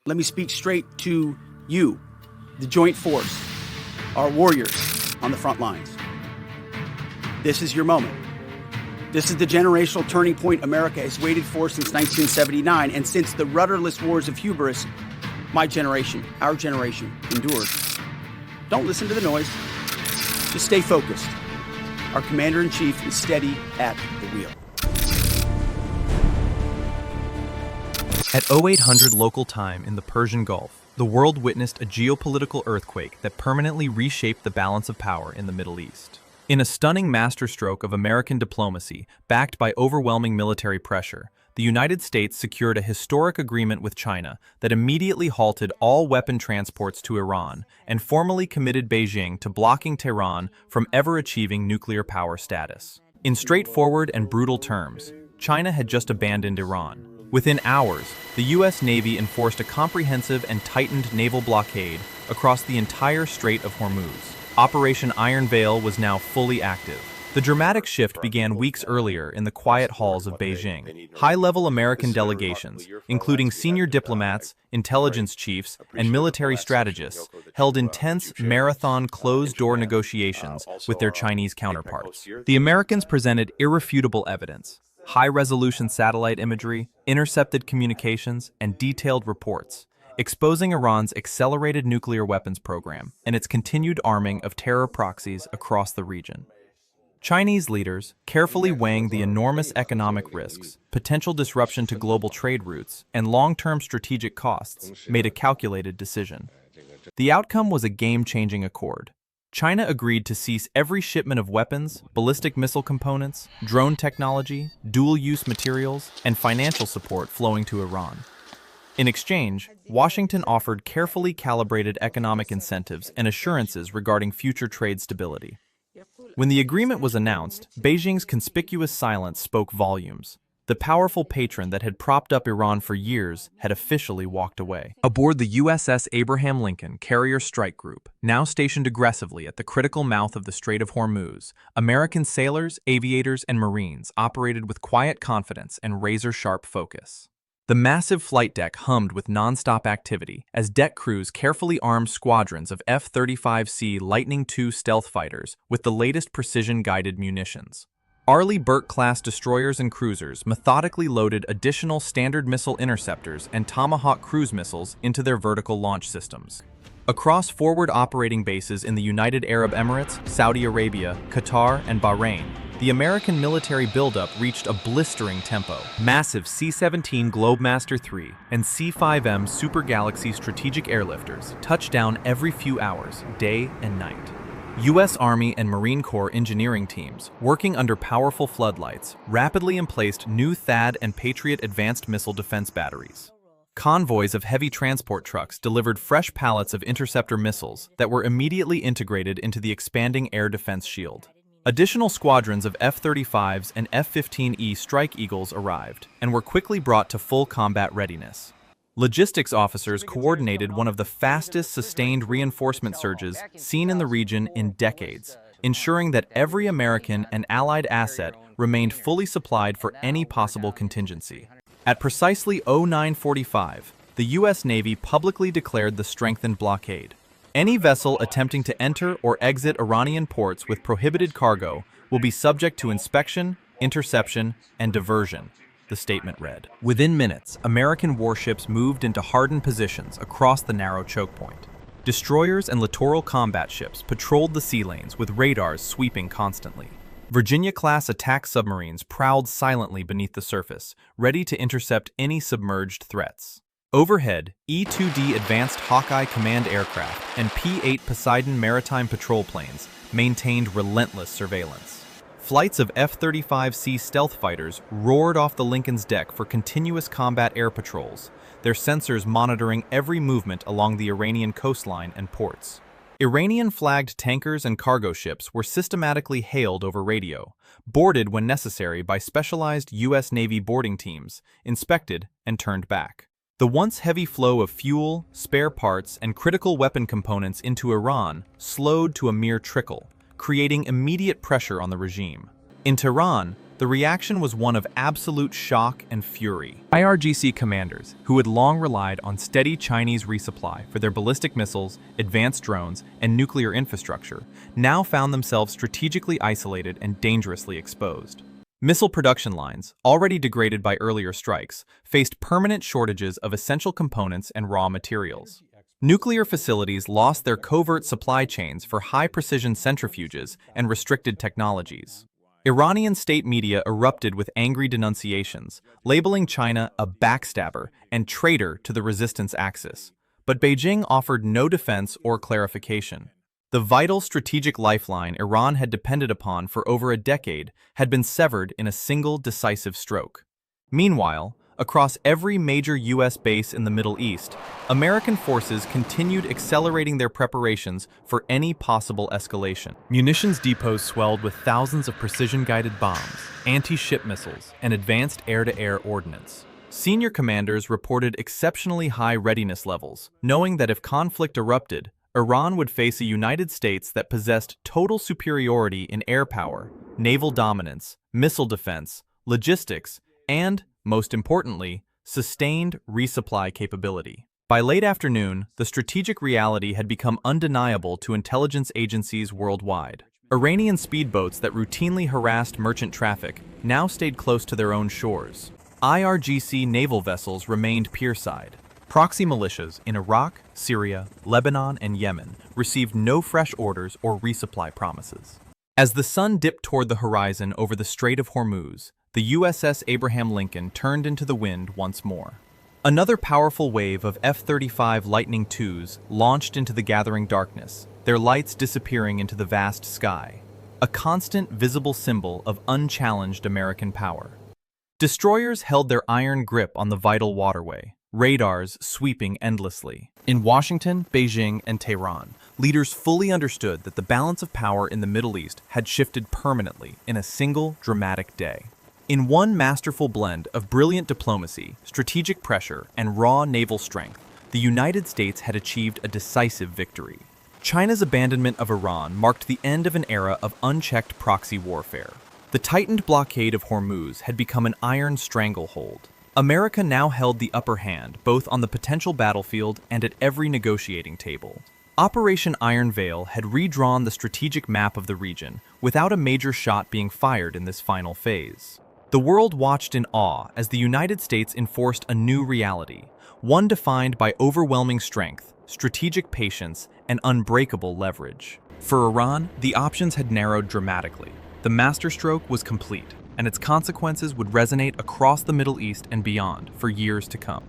Let me speak straight to you, the joint force, our warriors on the front lines. This is your moment. This is the generational turning point America has waited for since 1979, and since the rudderless wars of hubris, my generation, our generation, endured. Don't listen to the noise. Just stay focused. Our commander-in-chief is steady at the wheel. At 0800 local time in the Persian Gulf, the world witnessed a geopolitical earthquake that permanently reshaped the balance of power in the Middle East. In a stunning masterstroke of American diplomacy, backed by overwhelming military pressure, the United States secured a historic agreement with China that immediately halted all weapon transports to Iran and formally committed Beijing to blocking Tehran from ever achieving nuclear power status. In straightforward and brutal terms, China had just abandoned Iran. Within hours, the U.S. Navy enforced a comprehensive and tightened naval blockade across the entire Strait of Hormuz. Operation Iron Veil was now fully active. The dramatic shift began weeks earlier in the quiet halls of Beijing. High-level American delegations, including senior diplomats, intelligence chiefs, and military strategists, held intense marathon closed-door negotiations with their Chinese counterparts. The Americans presented irrefutable evidence: high-resolution satellite imagery, intercepted communications, and detailed reports, exposing Iran's accelerated nuclear weapons program and its continued arming of terror proxies across the region. Chinese leaders, carefully weighing the enormous economic risks, potential disruption to global trade routes, and long-term strategic costs, made a calculated decision. The outcome was a game-changing accord. China agreed to cease every shipment of weapons, ballistic missile components, drone technology, dual-use materials, and financial support flowing to Iran. In exchange, Washington offered carefully calibrated economic incentives and assurances regarding future trade stability. When the agreement was announced, Beijing's conspicuous silence spoke volumes. The powerful patron that had propped up Iran for years had officially walked away. Aboard the USS Abraham Lincoln Carrier Strike Group, now stationed aggressively at the critical mouth of the Strait of Hormuz, American sailors, aviators, and Marines operated with quiet confidence and razor-sharp focus. The massive flight deck hummed with non-stop activity as deck crews carefully armed squadrons of F-35C Lightning II stealth fighters with the latest precision-guided munitions. Arleigh Burke-class destroyers and cruisers methodically loaded additional Standard Missile interceptors and Tomahawk cruise missiles into their vertical launch systems. Across forward operating bases in the United Arab Emirates, Saudi Arabia, Qatar, and Bahrain, the American military buildup reached a blistering tempo. Massive C-17 Globemaster III and C-5M Super Galaxy strategic airlifters touched down every few hours, day and night. U.S. Army and Marine Corps engineering teams, working under powerful floodlights, rapidly emplaced new THAAD and Patriot advanced missile defense batteries. Convoys of heavy transport trucks delivered fresh pallets of interceptor missiles that were immediately integrated into the expanding air defense shield. Additional squadrons of F-35s and F-15E Strike Eagles arrived and were quickly brought to full combat readiness. Logistics officers coordinated one of the fastest sustained reinforcement surges seen in the region in decades, ensuring that every American and Allied asset remained fully supplied for any possible contingency. At precisely 0945, the U.S. Navy publicly declared the strengthened blockade. Any vessel attempting to enter or exit Iranian ports with prohibited cargo will be subject to inspection, interception, and diversion, the statement read. Within minutes, American warships moved into hardened positions across the narrow chokepoint. Destroyers and littoral combat ships patrolled the sea lanes with radars sweeping constantly. Virginia-class attack submarines prowled silently beneath the surface, ready to intercept any submerged threats. Overhead, E-2D Advanced Hawkeye command aircraft and P-8 Poseidon maritime patrol planes maintained relentless surveillance. Flights of F-35C stealth fighters roared off the Lincoln's deck for continuous combat air patrols, their sensors monitoring every movement along the Iranian coastline and ports. Iranian-flagged tankers and cargo ships were systematically hailed over radio, boarded when necessary by specialized U.S. Navy boarding teams, inspected and turned back. The once heavy flow of fuel, spare parts, and critical weapon components into Iran slowed to a mere trickle, creating immediate pressure on the regime. In Tehran, the reaction was one of absolute shock and fury. IRGC commanders, who had long relied on steady Chinese resupply for their ballistic missiles, advanced drones, and nuclear infrastructure, now found themselves strategically isolated and dangerously exposed. Missile production lines, already degraded by earlier strikes, faced permanent shortages of essential components and raw materials. Nuclear facilities lost their covert supply chains for high-precision centrifuges and restricted technologies. Iranian state media erupted with angry denunciations, labeling China a backstabber and traitor to the resistance axis. But Beijing offered no defense or clarification. The vital strategic lifeline Iran had depended upon for over a decade had been severed in a single decisive stroke. Meanwhile, across every major U.S. base in the Middle East, American forces continued accelerating their preparations for any possible escalation. Munitions depots swelled with thousands of precision-guided bombs, anti-ship missiles, and advanced air-to-air ordnance. Senior commanders reported exceptionally high readiness levels, knowing that if conflict erupted, Iran would face a United States that possessed total superiority in air power, naval dominance, missile defense, logistics, and, most importantly, sustained resupply capability. By late afternoon, the strategic reality had become undeniable to intelligence agencies worldwide. Iranian speedboats that routinely harassed merchant traffic now stayed close to their own shores. IRGC naval vessels remained pierside. Proxy militias in Iraq, Syria, Lebanon, and Yemen received no fresh orders or resupply promises. As the sun dipped toward the horizon over the Strait of Hormuz, the USS Abraham Lincoln turned into the wind once more. Another powerful wave of F-35 Lightning IIs launched into the gathering darkness, their lights disappearing into the vast sky, a constant visible symbol of unchallenged American power. Destroyers held their iron grip on the vital waterway, radars sweeping endlessly. In Washington, Beijing, and Tehran, leaders fully understood that the balance of power in the Middle East had shifted permanently in a single dramatic day. In one masterful blend of brilliant diplomacy, strategic pressure, and raw naval strength, the United States had achieved a decisive victory. China's abandonment of Iran marked the end of an era of unchecked proxy warfare. The tightened blockade of Hormuz had become an iron stranglehold. America now held the upper hand both on the potential battlefield and at every negotiating table. Operation Iron Veil had redrawn the strategic map of the region without a major shot being fired in this final phase. The world watched in awe as the United States enforced a new reality, one defined by overwhelming strength, strategic patience, and unbreakable leverage. For Iran, the options had narrowed dramatically. The masterstroke was complete, and its consequences would resonate across the Middle East and beyond for years to come.